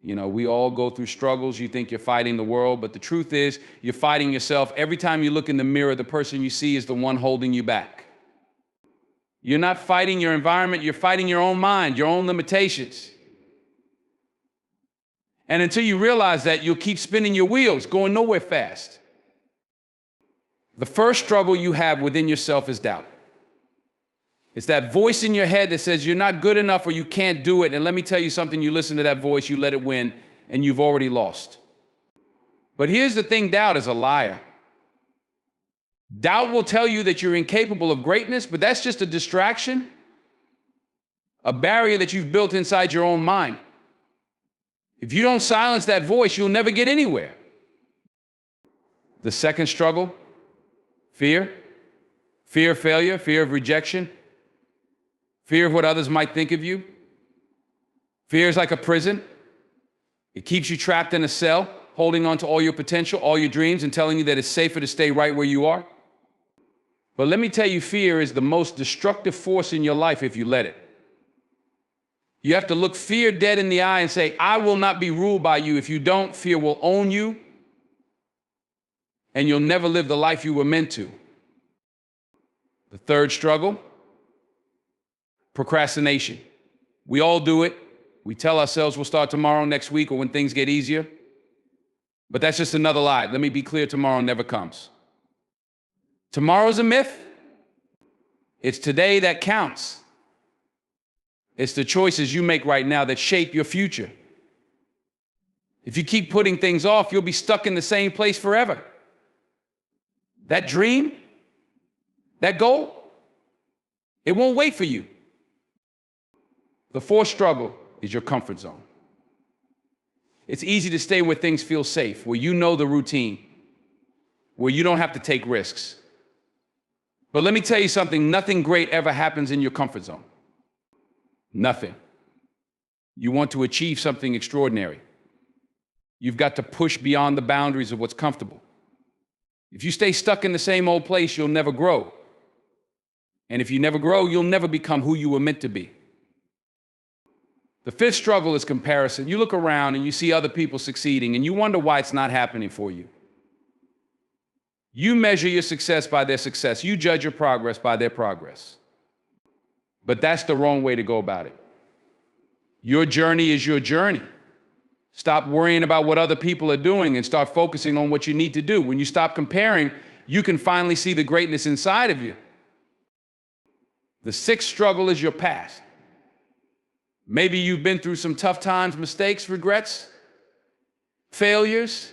You know, we all go through struggles. You think you're fighting the world, but the truth is you're fighting yourself. Every time you look in the mirror, the person you see is the one holding you back. You're not fighting your environment. You're fighting your own mind, your own limitations. And until you realize that, you'll keep spinning your wheels, going nowhere fast. The first struggle you have within yourself is doubt. It's that voice in your head that says you're not good enough or you can't do it. And let me tell you something, you listen to that voice, you let it win, and you've already lost. But here's the thing, doubt is a liar. Doubt will tell you that you're incapable of greatness, but that's just a distraction, a barrier that you've built inside your own mind. If you don't silence that voice, you'll never get anywhere. The second struggle, fear. Fear of failure, fear of rejection, fear of what others might think of you. Fear is like a prison. It keeps you trapped in a cell, holding on to all your potential, all your dreams, and telling you that it's safer to stay right where you are. But let me tell you, fear is the most destructive force in your life if you let it. You have to look fear dead in the eye and say, I will not be ruled by you. If you don't, fear will own you, and you'll never live the life you were meant to. The third struggle, procrastination. We all do it. We tell ourselves we'll start tomorrow, next week, or when things get easier. But that's just another lie. Let me be clear, tomorrow never comes. Tomorrow's a myth. It's today that counts. It's the choices you make right now that shape your future. If you keep putting things off, you'll be stuck in the same place forever. That dream, that goal, it won't wait for you. The fourth struggle is your comfort zone. It's easy to stay where things feel safe, where you know the routine, where you don't have to take risks. But let me tell you something, nothing great ever happens in your comfort zone. Nothing. You want to achieve something extraordinary. You've got to push beyond the boundaries of what's comfortable. If you stay stuck in the same old place, you'll never grow. And if you never grow, you'll never become who you were meant to be. The fifth struggle is comparison. You look around and you see other people succeeding and you wonder why it's not happening for you. You measure your success by their success. You judge your progress by their progress. But that's the wrong way to go about it. Your journey is your journey. Stop worrying about what other people are doing and start focusing on what you need to do. When you stop comparing, you can finally see the greatness inside of you. The sixth struggle is your past. Maybe you've been through some tough times, mistakes, regrets, failures.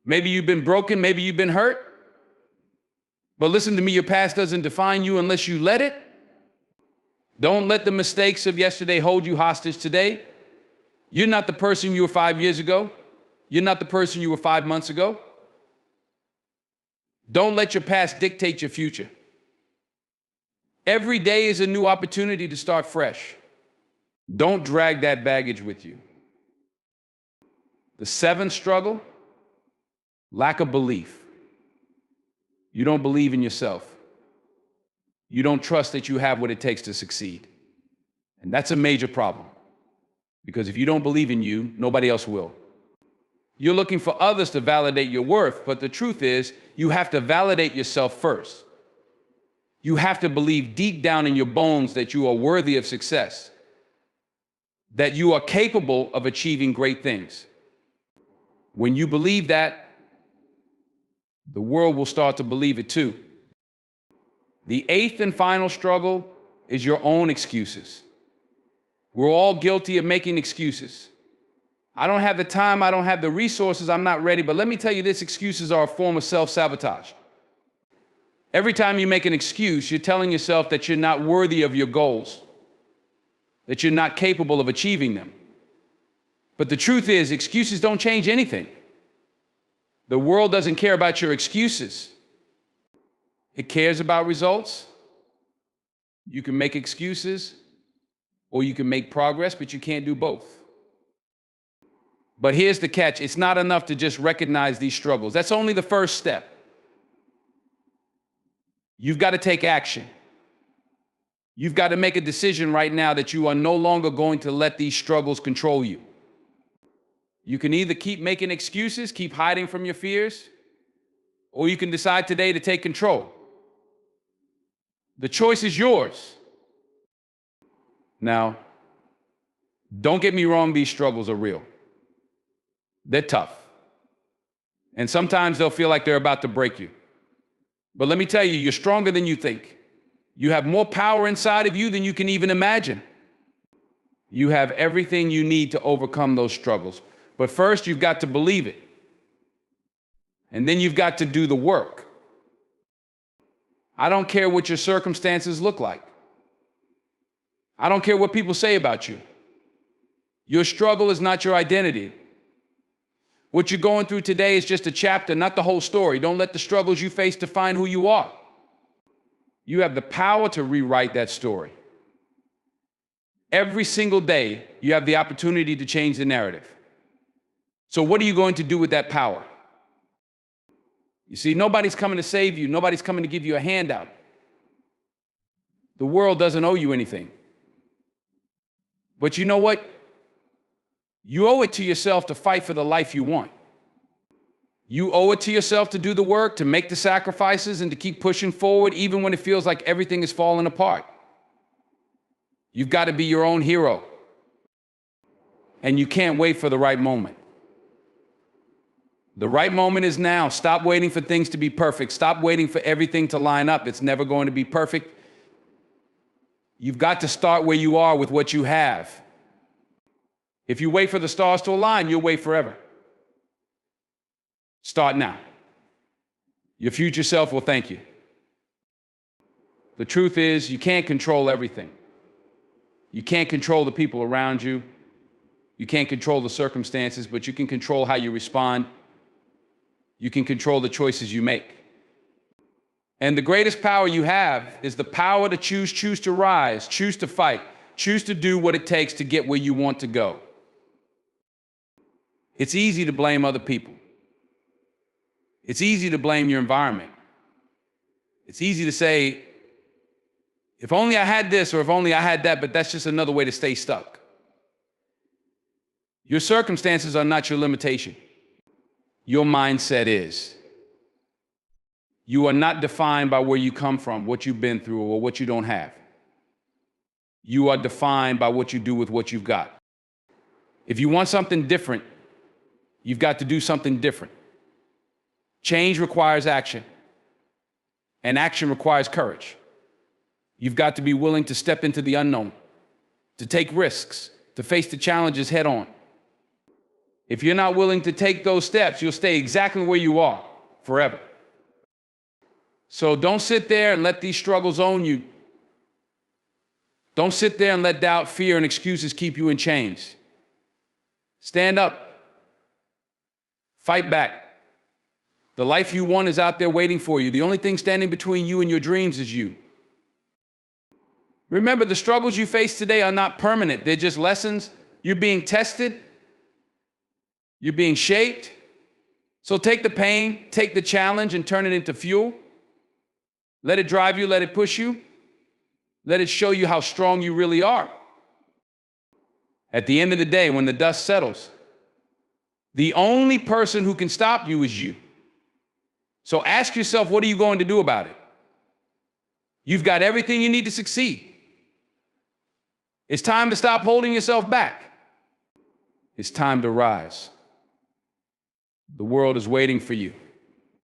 Maybe you've been broken, maybe you've been hurt. But listen to me, your past doesn't define you unless you let it. Don't let the mistakes of yesterday hold you hostage today. You're not the person you were 5 years ago. You're not the person you were 5 months ago. Don't let your past dictate your future. Every day is a new opportunity to start fresh. Don't drag that baggage with you. The seventh struggle, lack of belief. You don't believe in yourself. You don't trust that you have what it takes to succeed. And that's a major problem. Because if you don't believe in you, nobody else will. You're looking for others to validate your worth, but the truth is, you have to validate yourself first. You have to believe deep down in your bones that you are worthy of success, that you are capable of achieving great things. When you believe that, the world will start to believe it too. The eighth and final struggle is your own excuses. We're all guilty of making excuses. I don't have the time, I don't have the resources, I'm not ready, but let me tell you this, excuses are a form of self-sabotage. Every time you make an excuse, you're telling yourself that you're not worthy of your goals, that you're not capable of achieving them. But the truth is, excuses don't change anything. The world doesn't care about your excuses. It cares about results. You can make excuses or you can make progress, but you can't do both. But here's the catch. It's not enough to just recognize these struggles. That's only the first step. You've got to take action. You've got to make a decision right now that you are no longer going to let these struggles control you. You can either keep making excuses, keep hiding from your fears, or you can decide today to take control. The choice is yours. Now, don't get me wrong, these struggles are real. They're tough. And sometimes they'll feel like they're about to break you. But let me tell you, you're stronger than you think. You have more power inside of you than you can even imagine. You have everything you need to overcome those struggles. But first, you've got to believe it. And then you've got to do the work. I don't care what your circumstances look like. I don't care what people say about you. Your struggle is not your identity. What you're going through today is just a chapter, not the whole story. Don't let the struggles you face define who you are. You have the power to rewrite that story. Every single day, you have the opportunity to change the narrative. So what are you going to do with that power? You see, nobody's coming to save you. Nobody's coming to give you a handout. The world doesn't owe you anything. But you know what? You owe it to yourself to fight for the life you want. You owe it to yourself to do the work, to make the sacrifices, and to keep pushing forward even when it feels like everything is falling apart. You've got to be your own hero. And you can't wait for the right moment. The right moment is now. Stop waiting for things to be perfect. Stop waiting for everything to line up. It's never going to be perfect. You've got to start where you are with what you have. If you wait for the stars to align, you'll wait forever. Start now. Your future self will thank you. The truth is, you can't control everything. You can't control the people around you. You can't control the circumstances, but you can control how you respond. You can control the choices you make. And the greatest power you have is the power to choose to rise, choose to fight, choose to do what it takes to get where you want to go. It's easy to blame other people. It's easy to blame your environment. It's easy to say, if only I had this or if only I had that, but that's just another way to stay stuck. Your circumstances are not your limitation. Your mindset is. You are not defined by where you come from, what you've been through, or what you don't have. You are defined by what you do with what you've got. If you want something different, you've got to do something different. Change requires action, and action requires courage. You've got to be willing to step into the unknown, to take risks, to face the challenges head on. If you're not willing to take those steps, you'll stay exactly where you are forever. So don't sit there and let these struggles own you. Don't sit there and let doubt, fear, and excuses keep you in chains. Stand up. Fight back. The life you want is out there waiting for you. The only thing standing between you and your dreams is you. Remember, the struggles you face today are not permanent. They're just lessons. You're being tested. You're being shaped. So take the pain, take the challenge, and turn it into fuel. Let it drive you, let it push you. Let it show you how strong you really are. At the end of the day, when the dust settles, the only person who can stop you is you. So ask yourself, what are you going to do about it? You've got everything you need to succeed. It's time to stop holding yourself back. It's time to rise. The world is waiting for you.